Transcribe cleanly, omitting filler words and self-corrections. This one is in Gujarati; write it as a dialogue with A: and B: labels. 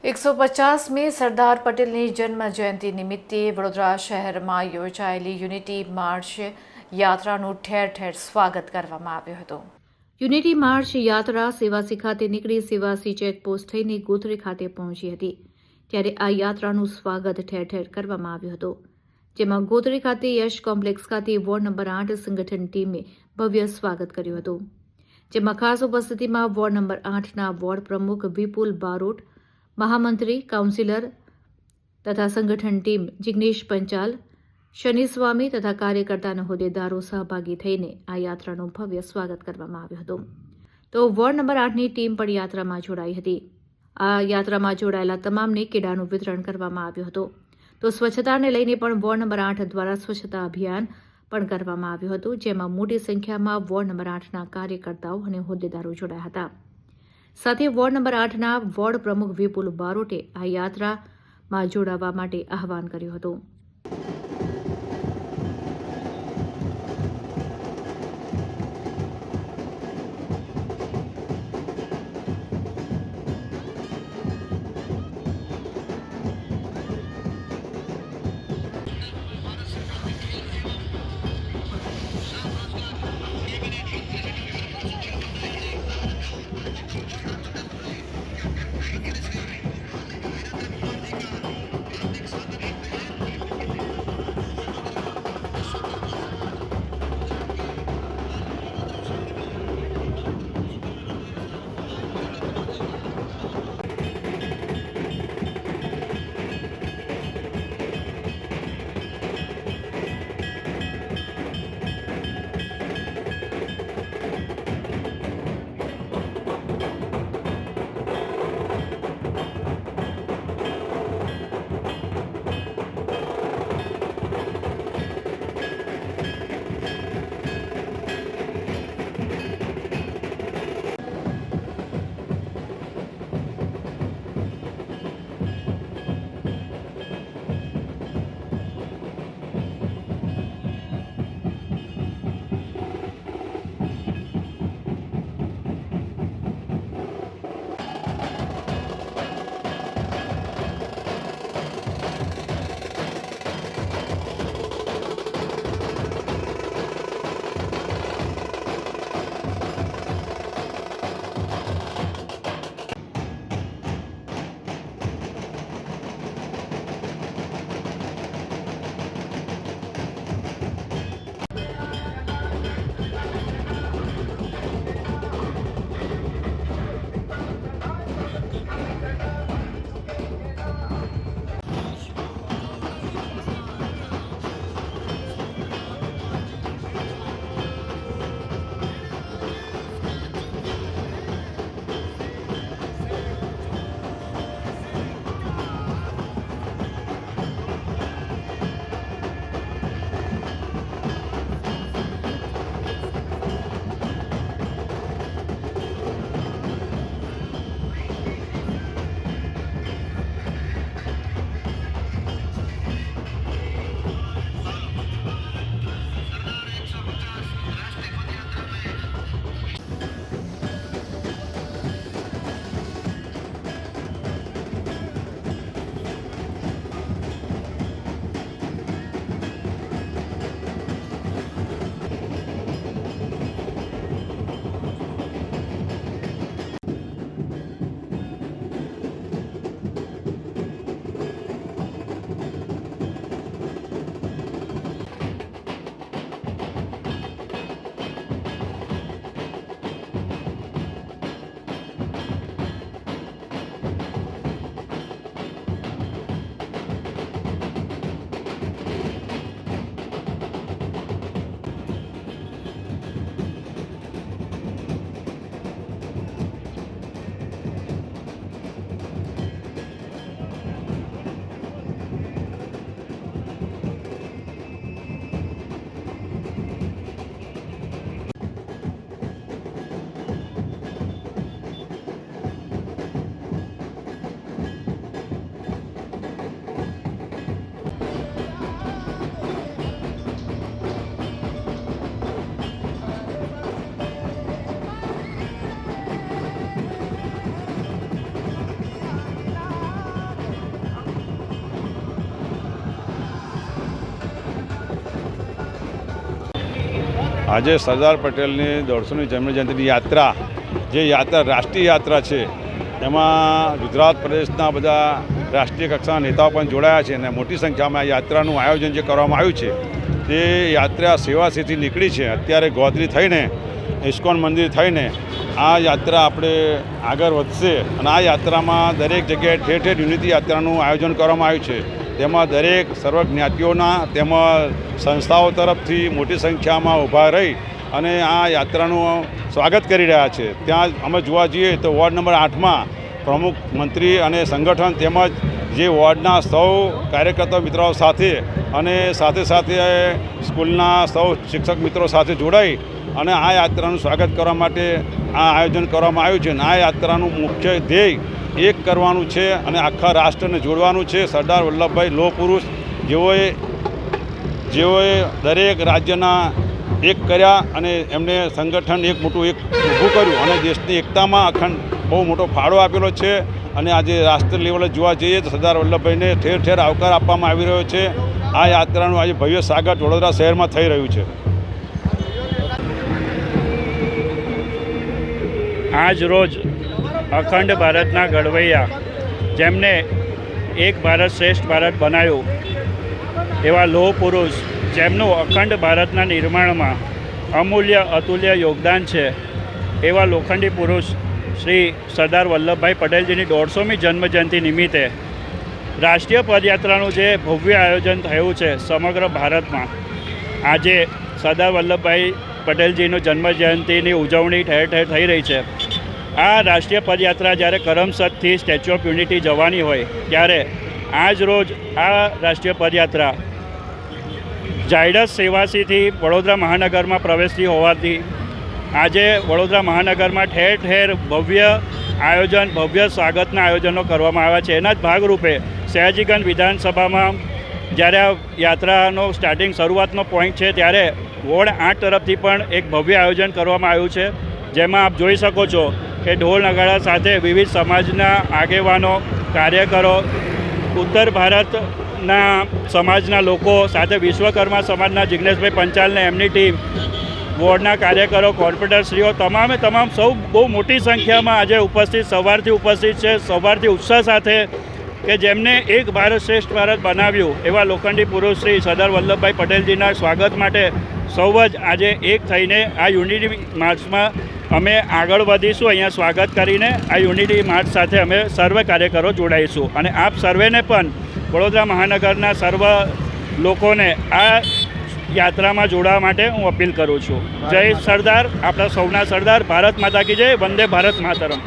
A: 150મી સરદાર પટેલની જન્મ જયંતિ નિમિત્તે વડોદરા શહેરમાં યોજાયેલી યુનિટી માર્ચ યાત્રાનું ઠેર ઠેર સ્વાગત કરવામાં આવ્યું હતું. યુનિટી માર્ચ યાત્રા સેવાસી ખાતે નીકળી સેવાસી ચેકપોસ્ટ થઈને ગોત્રી ખાતે પહોંચી હતી. ત્યારે આ યાત્રાનું સ્વાગત ઠેર ઠેર કરવામાં આવ્યું હતું, જેમાં ગોત્રી ખાતે યશ કોમ્પ્લેક્સ ખાતે વોર્ડ નંબર 8 સંગઠન ટીમે ભવ્ય સ્વાગત કર્યું હતું. જેમાં ખાસ ઉપસ્થિતિમાં વોર્ડ નંબર 8ના વોર્ડ પ્રમુખ વિપુલ બારોટ, મહામંત્રી, કાઉન્સિલર તથા સંગઠન ટીમ જિગ્નેશ પંચાલ, શનિ સ્વામી તથા કાર્યકર્તાના હોદ્દેદારો સહભાગી થઈને આ યાત્રાનું ભવ્ય સ્વાગત કરવામાં આવ્યું હતું. તો વોર્ડ નંબર 8ની ટીમ પણ યાત્રામાં જોડાઈ હતી. આ યાત્રામાં જોડાયેલા તમામને કેડાનું વિતરણ કરવામાં આવ્યું હતું. તો સ્વચ્છતાને લઈને પણ વોર્ડ નંબર 8 દ્વારા સ્વચ્છતા અભિયાન પણ કરવામાં આવ્યું હતું, જેમાં મોટી સંખ્યામાં વોર્ડ નંબર 8ના કાર્યકર્તાઓ અને હોદ્દેદારો જોડાયા હતા. સાથે વોર્ડ નંબર 8ના વોર્ડ પ્રમુખ વિપુલ બારોટે આ યાત્રામાં જોડાવા માટે આહવાન કર્યું હતું.
B: આજે સરદાર પટેલની 150મી જન્મજયંતિની યાત્રા, જે યાત્રા રાષ્ટ્રીય યાત્રા છે, એમાં ગુજરાત પ્રદેશના બધા રાષ્ટ્રીય કક્ષાના નેતાઓ પણ જોડાયા છે અને મોટી સંખ્યામાં આ યાત્રાનું આયોજન જે કરવામાં આવ્યું છે તે યાત્રા સેવાસીથી નીકળી છે. અત્યારે ગોધરી થઈને ઇસ્કોન મંદિર થઈને આ યાત્રા આપણે આગળ વધશે અને આ યાત્રામાં દરેક જગ્યાએ ઠેર ઠેર યુનિટી યાત્રાનું આયોજન કરવામાં આવ્યું છે. તેમાં દરેક સર્વ જ્ઞાતિઓના તેમજ સંસ્થાઓ તરફથી મોટી સંખ્યામાં ઊભા રહી અને આ યાત્રાનું સ્વાગત કરી રહ્યા છે. ત્યાં અમે જોવા જઈએ તો વોર્ડ નંબર 8માં પ્રમુખ મંત્રી અને સંગઠન તેમજ જે વોર્ડના સૌ કાર્યકર્તા મિત્રો સાથે અને સાથે સ્કૂલના સૌ શિક્ષક મિત્રો સાથે જોડાઈ અને આ યાત્રાનું સ્વાગત કરવા માટે આ આયોજન કરવામાં આવ્યું છે. અને આ યાત્રાનું મુખ્ય ધ્યેય એક કરવાનું છે અને આખા રાષ્ટ્રને જોડવાનું છે. સરદાર વલ્લભભાઈ લોહ પુરુષ જેઓએ દરેક રાજ્યના એક કર્યા અને એમને સંગઠન એક મોટું એક ઊભું કર્યું અને દેશની એકતામાં અખંડ બહુ મોટો ફાળો આપેલો છે. અને આજે રાષ્ટ્ર લેવલે જોવા જઈએ તો સરદાર વલ્લભભાઈને ઠેર ઠેર આવકાર આપવામાં આવી રહ્યો છે. આ યાત્રાનું આજે ભવ્ય સ્વાગત વડોદરા શહેરમાં થઈ રહ્યું છે.
C: આજ રોજ અખંડ ભારતના ઘડવૈયા, જેમને એક ભારત શ્રેષ્ઠ ભારત બનાવ્યું એવા લોહ પુરુષ, જેમનું અખંડ ભારતના નિર્માણમાં અમૂલ્ય અતુલ્ય યોગદાન છે, એવા લોખંડી પુરુષ શ્રી સરદાર વલ્લભભાઈ પટેલજીની 150મી જન્મજયંતિ નિમિત્તે રાષ્ટ્રીય પદયાત્રાનું જે ભવ્ય આયોજન થયું છે સમગ્ર ભારતમાં, આજે સરદાર વલ્લભભાઈ પટેલજીનું જન્મજયંતિની ઉજવણી ઠેર ઠેર થઈ રહી છે. આ રાષ્ટ્રીય પદયાત્રા જ્યારે કરમસદથી સ્ટેચ્યુ ઓફ યુનિટી જવાની હોય ત્યારે આજ રોજ આ રાષ્ટ્રીય પદયાત્રા ઝાયડસ સેવાસીથી વડોદરા મહાનગરમાં પ્રવેશતી હોવાથી આજે વડોદરા મહાનગરમાં ઠેર ઠેર ભવ્ય આયોજન, ભવ્ય સ્વાગતના આયોજનો કરવામાં આવ્યા છે. એના જ ભાગરૂપે સયાજીગંજ વિધાનસભામાં જ્યારે આ યાત્રાનો સ્ટાર્ટિંગ શરૂઆતનો પોઈન્ટ છે ત્યારે વોર્ડ 8 તરફથી પણ એક ભવ્ય આયોજન કરવામાં આવ્યું છે, જેમાં આપ જોઈ શકો છો કે ઢોલ નગાડા સાથે વિવિધ સમાજના આગેવાનો, કાર્યકરો, ઉત્તર ભારતના સમાજના લોકો સાથે વિશ્વકર્મા સમાજના જિગ્નેશભાઈ પંચાલને એમની ટીમ, વોર્ડના કાર્યકરો, કોર્પોરેટરશ્રીઓ, તમામ સૌ બહુ મોટી સંખ્યામાં આજે સવારથી ઉપસ્થિત છે. સવારથી ઉત્સાહ સાથે કે જેમને એક ભારત શ્રેષ્ઠ ભારત બનાવ્યું એવા લોખંડી પુરુષ શ્રી સરદાર વલ્લભભાઈ પટેલજીના સ્વાગત માટે સૌ જ આજે એક થઈને આ યુનિટી માર્ચમાં અમે આગળ વધીશું. અહીંયા સ્વાગત કરીને આ યુનિટી માર્ચ સાથે અમે સર્વે કાર્યકરો જોડાઈશું અને આપ સર્વેને પણ, વડોદરા મહાનગરના સર્વ લોકોને આ યાત્રામાં જોડાવા માટે હું અપીલ કરું છું. જય સરદાર, આપણા સૌના સરદાર. ભારત માતા કી જય. વંદે ભારત માતરમ.